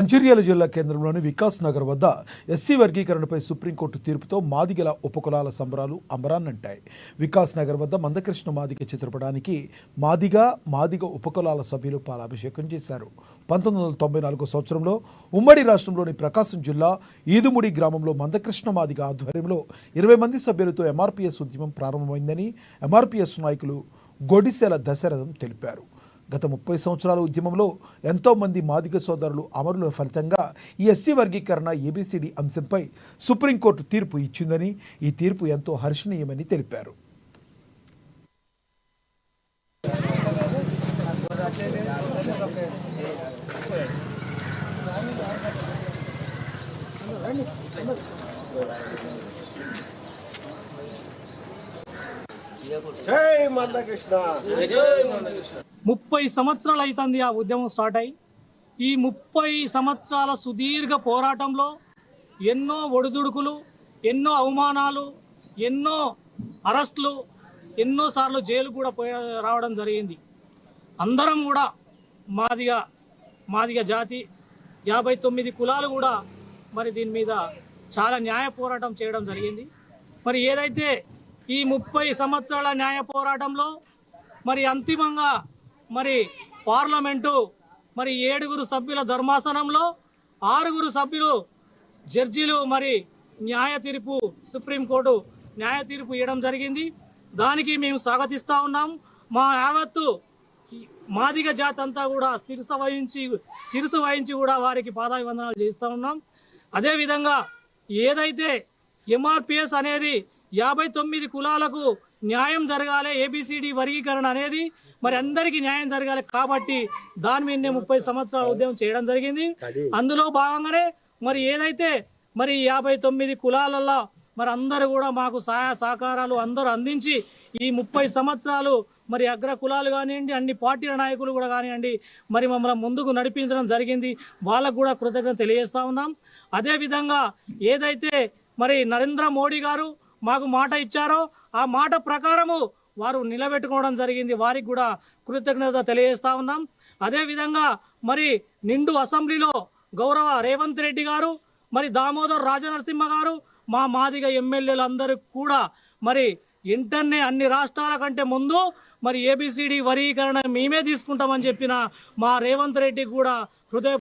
మంచిర్యాల జిల్లా కేంద్రంలోని వికాస్ నగర్ వద్ద ఎస్సీ వర్గీకరణపై సుప్రీంకోర్టు తీర్పుతో మాదిగల ఉపకులాల సంబరాలు అంబరాన్నంటాయి. వికాస్ నగర్ వద్ద మందకృష్ణ మాదిగ చిత్రపటానికి మాదిగ ఉపకులాల సభ్యులు పాలాభిషేకం చేశారు. 1994 సంవత్సరంలో ఉమ్మడి రాష్ట్రంలోని ప్రకాశం జిల్లా ఈదుముడి గ్రామంలో మందకృష్ణ మాదిగ ఆధ్వర్యంలో 20 మంది సభ్యులతో ఎంఆర్పీఎస్ ఉద్యమం ప్రారంభమైందని ఎంఆర్పీఎస్ నాయకులు గొడిసెల దశరథం తెలిపారు. గత 30 సంవత్సరాల ఉద్యమంలో ఎంతో మంది మాదిగ సోదరులు అమరుల ఫలితంగా ఈ ఎస్సీ వర్గీకరణ ఏబిసిడి అంశంపై సుప్రీంకోర్టు తీర్పు ఇచ్చిందని, ఈ తీర్పు ఎంతో హర్షణీయమని తెలిపారు. జై మందకృష్ణ. 30 సంవత్సరాలు అవుతుంది ఆ ఉద్యమం స్టార్ట్ అయ్యి. ఈ 30 సంవత్సరాల సుదీర్ఘ పోరాటంలో ఎన్నో ఒడిదుడుకులు, ఎన్నో అవమానాలు, ఎన్నో అరెస్టులు, ఎన్నోసార్లు జైలు కూడా రావడం జరిగింది. అందరం కూడా మాదిగ జాతి 59 కులాలు కూడా మరి దీని మీద చాలా న్యాయ పోరాటం చేయడం జరిగింది. మరి ఏదైతే ఈ 30 సంవత్సరాల న్యాయ పోరాటంలో మరి అంతిమంగా మరి పార్లమెంటు మరి 7 సభ్యుల ధర్మాసనంలో 6 సభ్యులు జడ్జీలు మరి న్యాయ తీర్పు, సుప్రీంకోర్టు న్యాయ తీర్పు ఇవ్వడం జరిగింది. దానికి మేము స్వాగతిస్తూ ఉన్నాం. మా యావత్తు మాదిగ జాతి అంతా కూడా శిరసు వహించి కూడా వారికి పాదాభివందనాలు చేస్తూ ఉన్నాం. అదేవిధంగా ఏదైతే ఎంఆర్పిఎస్ అనేది 59 కులాలకు న్యాయం జరగాలి, ఏబిసిడి వర్గీకరణ అనేది మరి అందరికీ న్యాయం జరగాలి కాబట్టి దాని మీదనే 30 సంవత్సరాల ఉద్యమం చేయడం జరిగింది. అందులో భాగంగానే మరి ఏదైతే మరి 59 కులాలలో మరి అందరూ కూడా మాకు సహాయ సహకారాలు అందరూ అందించి ఈ 30 సంవత్సరాలు మరి అగ్ర కులాలు కానివ్వండి, అన్ని పార్టీల నాయకులు కూడా కానివ్వండి మరి మమ్మల్ని ముందుకు నడిపించడం జరిగింది. వాళ్ళకు కూడా కృతజ్ఞత తెలియజేస్తూ ఉన్నాం. అదేవిధంగా ఏదైతే మరి నరేంద్ర మోడీ గారు మాకు మాట ఇచ్చారో ఆ మాట ప్రకారము వారు నిలబెట్టుకోవడం జరిగింది. వారికి కూడా కృతజ్ఞత తెలియజేస్తూ ఉన్నాం. అదేవిధంగా మరి నిండు అసెంబ్లీలో గౌరవ రేవంత్ రెడ్డి గారు, మరి దామోదర్ రాజనరసింహ గారు, మా మాదిగ ఎమ్మెల్యేలు అందరూ కూడా మరి ఇంటర్నే అన్ని రాష్ట్రాల కంటే ముందు మరి ఏబిసిడి వర్గీకరణ మేమే తీసుకుంటామని చెప్పిన మా రేవంత్ రెడ్డి కూడా హృదయ